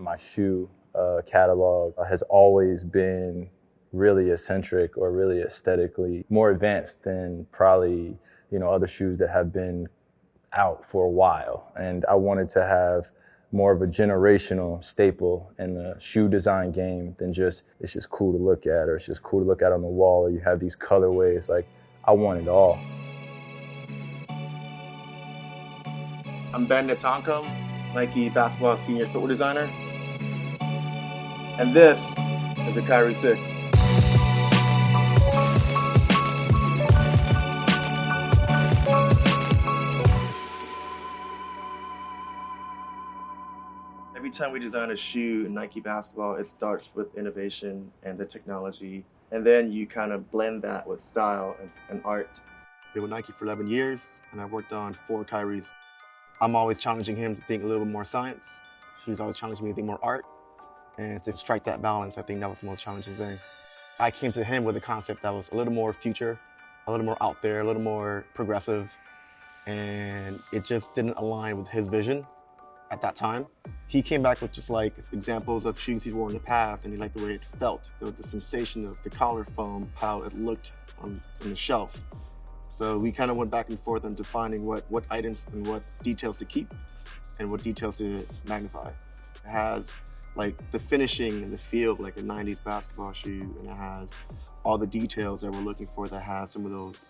my shoe catalog has always been really eccentric or really aesthetically more advanced than probably, other shoes that have been out for a while. And I wanted to have more of a generational staple in the shoe design game than just, it's just cool to look at, or it's just cool to look at on the wall, or you have these colorways. Like, I want it all. I'm Benjamin Nethongkome, Nike basketball senior footwear designer. And this is a Kyrie 6. Every time we design a shoe in Nike basketball, it starts with innovation and the technology. And then you kind of blend that with style and art. I've been with Nike for 11 years, and I've worked on 4 Kyries. I'm always challenging him to think a little bit more science. He's always challenging me to think more art. And to strike that balance, I think that was the most challenging thing. I came to him with a concept that was a little more future, a little more out there, a little more progressive. And it just didn't align with his vision at that time. He came back with just like examples of shoes he's worn in the past, and he liked the way it felt, the sensation of the collar foam, how it looked on the shelf. So we kind of went back and forth on defining what items and what details to keep and what details to magnify. It has like the finishing and the feel of like a 90s basketball shoe, and it has all the details that we're looking for that has some of those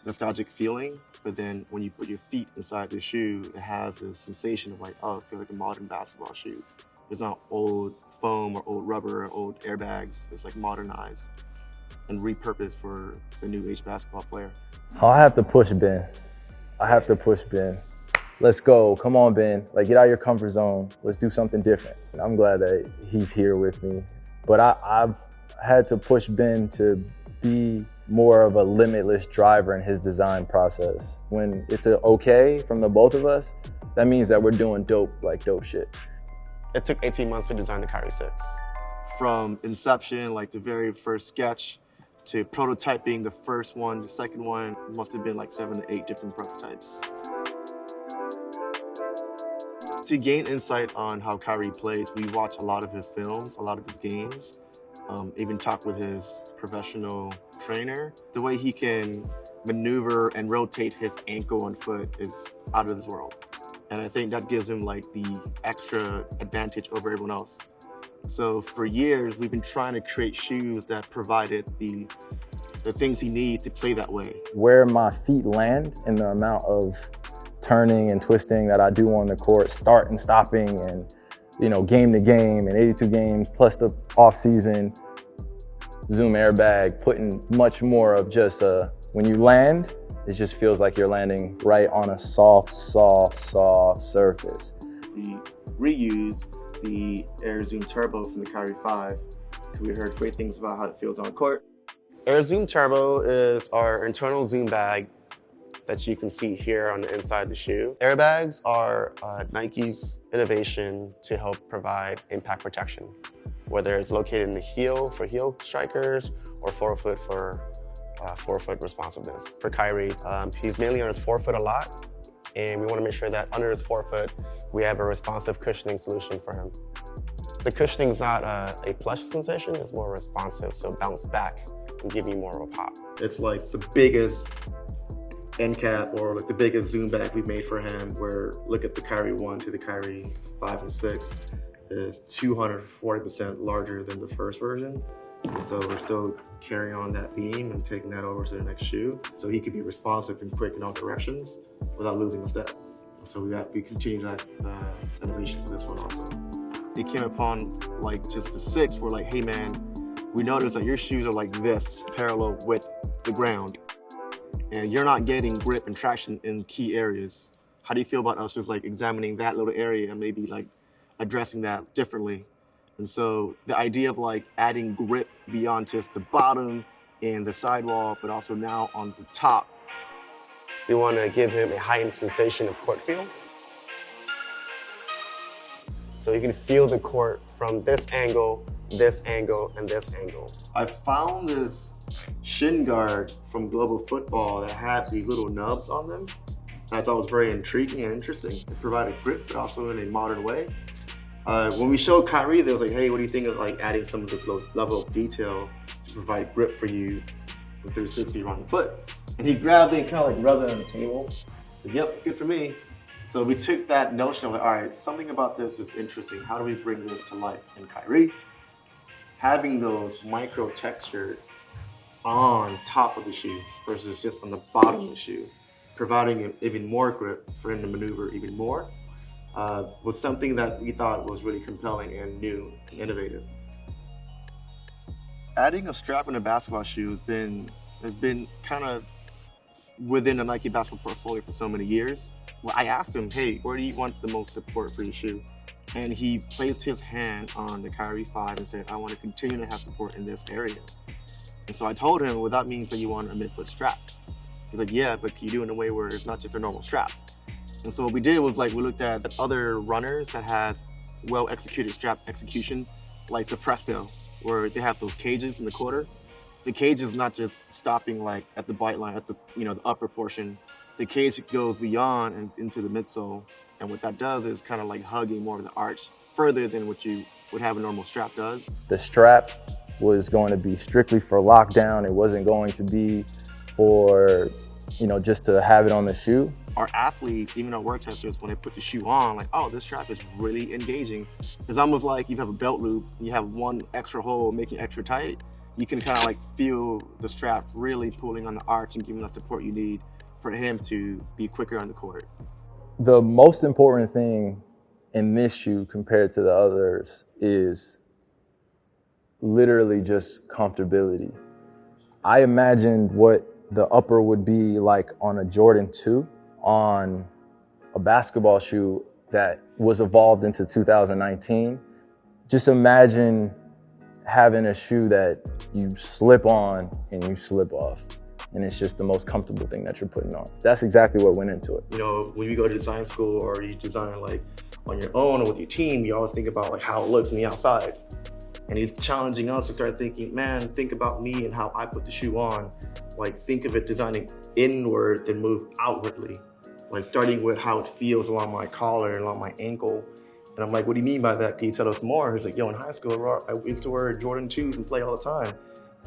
nostalgic feeling. But then when you put your feet inside the shoe, it has this sensation of like, oh, it feels like a modern basketball shoe. It's not old foam or old rubber or old airbags. It's like modernized and repurposed for the new age basketball player. I have to push Ben. Let's go. Come on, Ben. Like, get out of your comfort zone. Let's do something different. I'm glad that he's here with me. But I've had to push Ben to be more of a limitless driver in his design process. When it's a okay from the both of us, that means that we're doing dope shit. It took 18 months to design the Kyrie 6. From inception, like the very first sketch, to prototyping the first one, the second one, must have been like 7 to 8 different prototypes. To gain insight on how Kyrie plays, we watch a lot of his films, a lot of his games, even talk with his professional trainer. The way he can maneuver and rotate his ankle and foot is out of this world. And I think that gives him like the extra advantage over everyone else. So for years, we've been trying to create shoes that provided the things he needs to play that way. Where my feet land and the amount of turning and twisting that I do on the court, start and stopping, and game to game and 82 games plus the off season, Zoom airbag, putting much more of just when you land, it just feels like you're landing right on a soft surface. We reuse the Air Zoom Turbo from the Kyrie 5. We heard great things about how it feels on court. Air Zoom Turbo is our internal zoom bag that you can see here on the inside of the shoe. Airbags are Nike's innovation to help provide impact protection, whether it's located in the heel for heel strikers or forefoot for forefoot responsiveness. For Kyrie, he's mainly on his forefoot a lot, and we want to make sure that under his forefoot, we have a responsive cushioning solution for him. The cushioning is not a plush sensation, it's more responsive, so bounce back and give you more of a pop. It's like the biggest end cap or like the biggest zoom bag we made for him, where look at the Kyrie 1 to the Kyrie 5 and 6 is 240% larger than the first version. And so we're still carrying on that theme and taking that over to the next shoe, so he could be responsive and quick in all directions without losing a step. So we continue that innovation for this one also. It came upon like just the 6, we're like, hey man, we noticed that your shoes are like this, parallel with the ground, and you're not getting grip and traction in key areas. How do you feel about us just like examining that little area and maybe like addressing that differently? And so the idea of like adding grip beyond just the bottom and the sidewall, but also now on the top. We want to give him a heightened sensation of court feel. So you can feel the court from this angle, and this angle. I found this shin guard from Global Football that had these little nubs on them. And I thought it was very intriguing and interesting. It provided grip, but also in a modern way. When we showed Kyrie, they was like, hey, what do you think of like adding some of this level of detail to provide grip for you with 360 around the foot? And he grabbed it and kind of like rubbed it on the table. Said, yep, it's good for me. So we took that notion of like, all right, something about this is interesting. How do we bring this to life in Kyrie? Having those micro texture on top of the shoe versus just on the bottom of the shoe, providing him even more grip for him to maneuver even more, was something that we thought was really compelling and new and innovative. Adding a strap in a basketball shoe has been kind of within the Nike basketball portfolio for so many years. Well, I asked him, hey, where do you want the most support for your shoe? And he placed his hand on the Kyrie 5 and said, I want to continue to have support in this area. And so I told him, well, that means that you want a mid-foot strap. He's like, yeah, but can you do it in a way where it's not just a normal strap? And so what we did was like, we looked at other runners that has well-executed strap execution, like the Presto, where they have those cages in the quarter. The cage is not just stopping like at the bite line, at the the upper portion. The cage goes beyond and into the midsole. And what that does is kind of like hugging more of the arch further than what you would have a normal strap does. The strap was going to be strictly for lockdown. It wasn't going to be for, just to have it on the shoe. Our athletes, even our work testers, when they put the shoe on, like, oh, this strap is really engaging. It's almost like you have a belt loop, you have one extra hole making it extra tight. You can kind of like feel the strap really pulling on the arch and giving that support you need for him to be quicker on the court. The most important thing in this shoe compared to the others is literally just comfortability. I imagined what the upper would be like on a Jordan 2 on a basketball shoe that was evolved into 2019. Just imagine having a shoe that you slip on and you slip off, and it's just the most comfortable thing that you're putting on. That's exactly what went into it. When you go to design school or you design like on your own or with your team, you always think about like how it looks on the outside. And he's challenging us to start thinking, man, think about me and how I put the shoe on. Like think of it designing inward then move outwardly. Like starting with how it feels along my collar and along my ankle. And I'm like, what do you mean by that? Can you tell us more? He's like, in high school, I used to wear Jordan 2s and play all the time.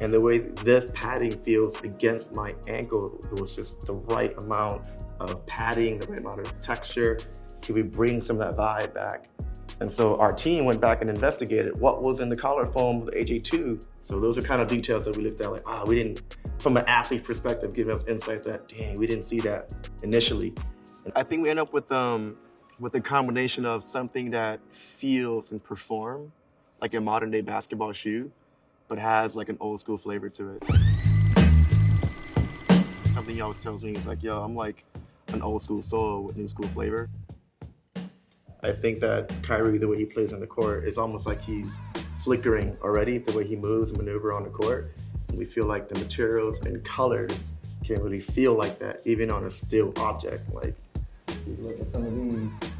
And the way this padding feels against my ankle, it was just the right amount of padding, the right amount of texture. Can we bring some of that vibe back? And so our team went back and investigated what was in the collar foam of the AJ2. So those are kind of details that we looked at like, we didn't, from an athlete perspective, giving us insights that, dang, we didn't see that initially. And I think we end up with a combination of something that feels and perform like a modern day basketball shoe, but has like an old school flavor to it. Something he always tells me is like, I'm like an old school soul with new school flavor. I think that Kyrie, the way he plays on the court, is almost like he's flickering already, the way he moves and maneuver on the court. And we feel like the materials and colors can really feel like that, even on a still object. Like, if you look at some of these,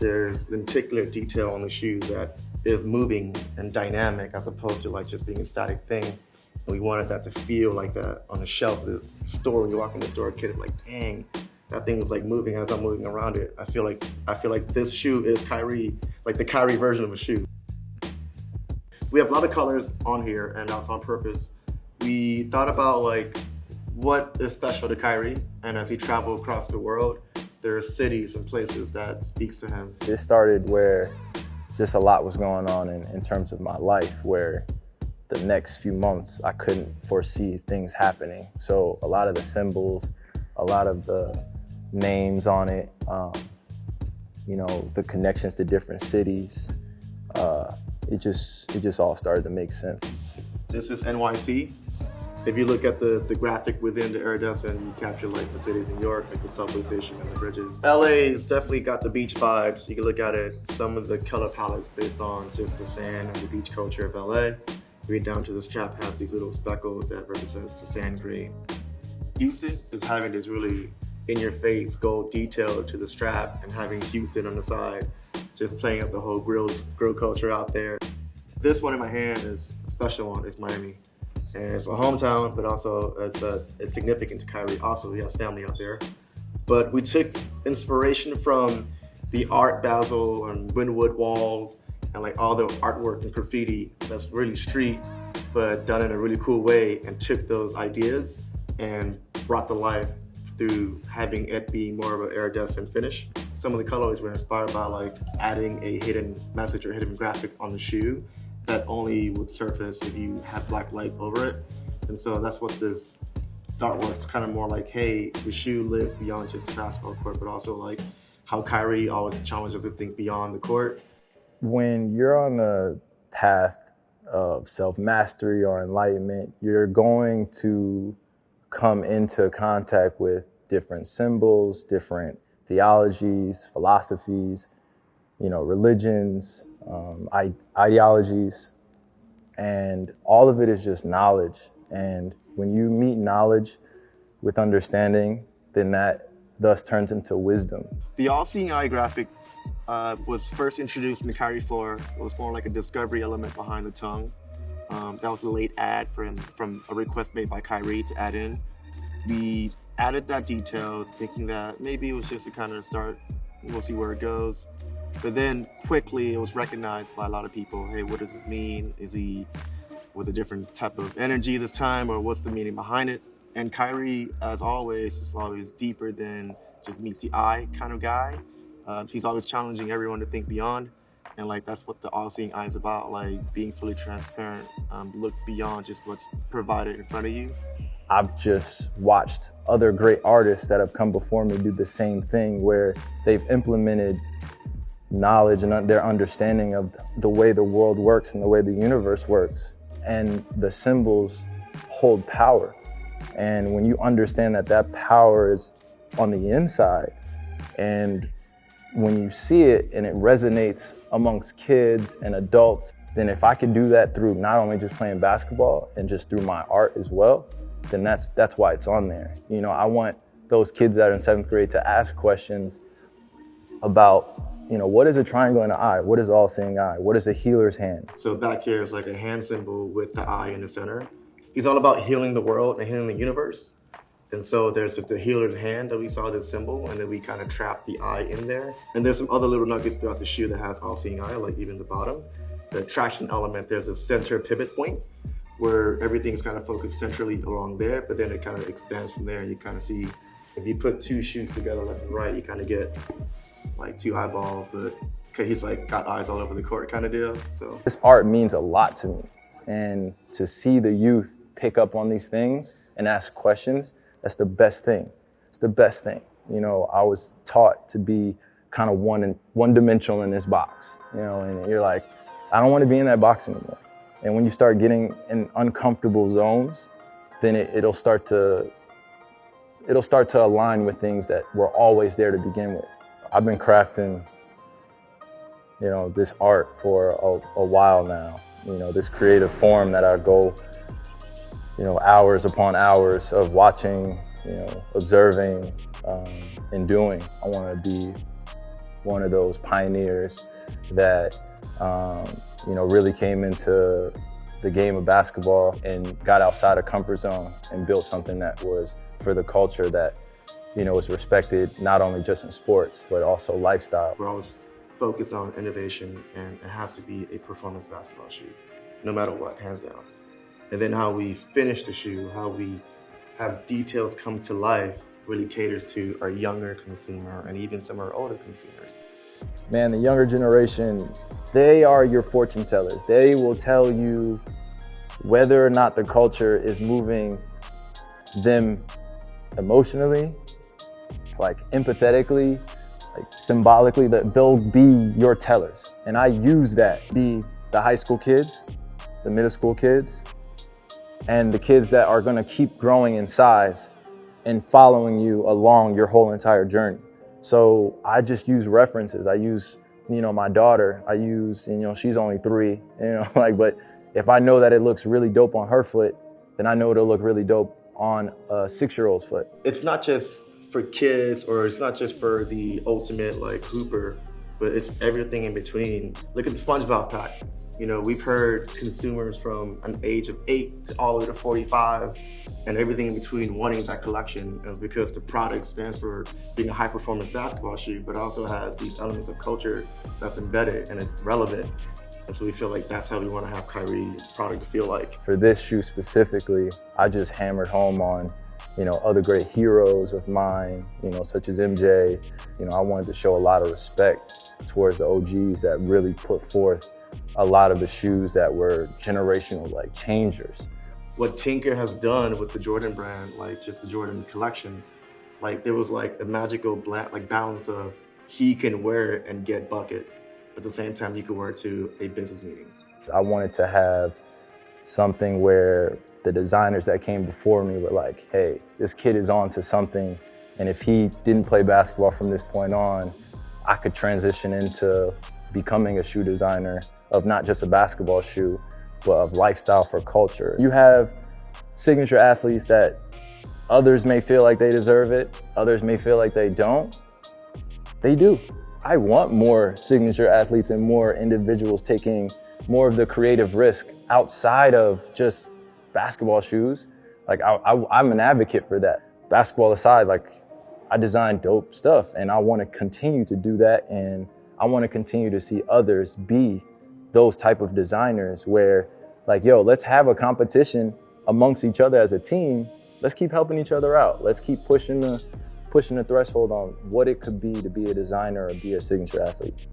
there's particular detail on the shoe that is moving and dynamic as opposed to like just being a static thing. And we wanted that to feel like that on the shelf of the store. When you walk in the store, a kid is like, dang, that thing was like moving as I'm moving around it. I feel like this shoe is Kyrie, like the Kyrie version of a shoe. We have a lot of colors on here, and that's on purpose. We thought about like what is special to Kyrie, and as he traveled across the world, there are cities and places that speaks to him. It started where just a lot was going on in terms of my life, where the next few months I couldn't foresee things happening. So a lot of the symbols, a lot of the names on it, the connections to different cities, it just all started to make sense. This is NYC. If you look at the graphic within the iridescent, you capture like the city of New York, like the subway station and the bridges. LA's definitely got the beach vibes. You can look at it, some of the color palettes based on just the sand and the beach culture of LA. Right down to the strap has these little speckles that represents the sand green. Houston is having this really in-your-face gold detail to the strap and having Houston on the side, just playing up the whole grill culture out there. This one in my hand is a special one, it's Miami. And it's my hometown, but also it's significant to Kyrie. Also, he has family out there. But we took inspiration from the Art Basel and Wynwood walls and like all the artwork and graffiti that's really street, but done in a really cool way, and took those ideas and brought to life through having it be more of an iridescent finish. Some of the colorways were inspired by like adding a hidden message or hidden graphic on the shoe that only would surface if you have black lights over it. And so that's what this artwork's kind of more like, hey, the shoe lives beyond just the basketball court, but also like how Kyrie always challenges us to think beyond the court. When you're on the path of self-mastery or enlightenment, you're going to come into contact with different symbols, different theologies, philosophies, religions, ideologies, and all of it is just knowledge. And when you meet knowledge with understanding, then that thus turns into wisdom. The all-seeing eye graphic was first introduced in the Kyrie 4. It was more like a discovery element behind the tongue. That was a late add from a request made by Kyrie to add in. We added that detail thinking that maybe it was just a kind of start, we'll see where it goes. But then quickly it was recognized by a lot of people, hey, what does this mean? Is he with a different type of energy this time, or what's the meaning behind it? And Kyrie, as always, is always deeper than just meets the eye kind of guy. He's always challenging everyone to think beyond. And like that's what the all-seeing eye is about, like being fully transparent, look beyond just what's provided in front of you. I've just watched other great artists that have come before me do the same thing, where they've implemented knowledge and their understanding of the way the world works and the way the universe works. And the symbols hold power. And when you understand that that power is on the inside, and when you see it and it resonates amongst kids and adults, then if I could do that through not only just playing basketball and just through my art as well, then that's why it's on there. I want those kids that are in 7th grade to ask questions about, what is a triangle in the eye? What is all-seeing eye? What is a healer's hand? So back here is like a hand symbol with the eye in the center. He's all about healing the world and healing the universe. And so there's just a healer's hand that we saw this symbol, and then we kind of trapped the eye in there. And there's some other little nuggets throughout the shoe that has all-seeing eye, like even the bottom. The traction element, there's a center pivot point where everything's kind of focused centrally along there, but then it kind of expands from there. You kind of see, if you put two shoes together left and right, you kind of get like two eyeballs, but he's like got eyes all over the court kind of deal. So this art means a lot to me. And to see the youth pick up on these things and ask questions, that's the best thing. It's the best thing. I was taught to be kind of one-dimensional in this box, and you're like, I don't want to be in that box anymore. And when you start getting in uncomfortable zones, then it'll start to align with things that were always there to begin with. I've been crafting, this art for a while now. This creative form that I go, hours upon hours of watching, observing, and doing. I want to be one of those pioneers that, really came into the game of basketball and got outside of comfort zone and built something that was for the culture that, is respected not only just in sports, but also lifestyle. We're always focused on innovation, and it has to be a performance basketball shoe, no matter what, hands down. And then how we finish the shoe, how we have details come to life really caters to our younger consumer and even some of our older consumers. Man, the younger generation, they are your fortune tellers. They will tell you whether or not the culture is moving them emotionally, like empathetically, like symbolically, that they'll be your tellers. And I use that, be the high school kids, the middle school kids, and the kids that are gonna keep growing in size and following you along your whole entire journey. So I just use references. I use, my daughter, I use, she's only 3, but if I know that it looks really dope on her foot, then I know it'll look really dope on a 6-year-old's foot. It's not just for kids, or it's not just for the ultimate like hooper, but it's everything in between. Look at the SpongeBob pack. You know, we've heard consumers from an age of 8 to all the way to 45 and everything in between wanting that collection. And it's because the product stands for being a high performance basketball shoe, but also has these elements of culture that's embedded and it's relevant. And so we feel like that's how we want to have Kyrie's product feel like. For this shoe specifically, I just hammered home on, you know, other great heroes of mine, you know, such as MJ. You know, I wanted to show a lot of respect towards the OGs that really put forth a lot of the shoes that were generational, like, changers. What Tinker has done with the Jordan brand, like just the Jordan collection, like there was like a magical balance of he can wear it and get buckets, but at the same time he could wear it to a business meeting. I wanted to have something where the designers that came before me were like, hey, this kid is on to something, and if he didn't play basketball from this point on, I could transition into becoming a shoe designer of not just a basketball shoe, but of lifestyle for culture. You have signature athletes that others may feel like they deserve it, others may feel like they don't. They do. I want more signature athletes and more individuals taking more of the creative risk outside of just basketball shoes. Like I'm an advocate for that. Basketball aside, like I design dope stuff and I want to continue to do that, and I want to continue to see others be those type of designers where, like, yo, let's have a competition amongst each other as a team. Let's keep helping each other out. Let's keep pushing the threshold on what it could be to be a designer or be a signature athlete.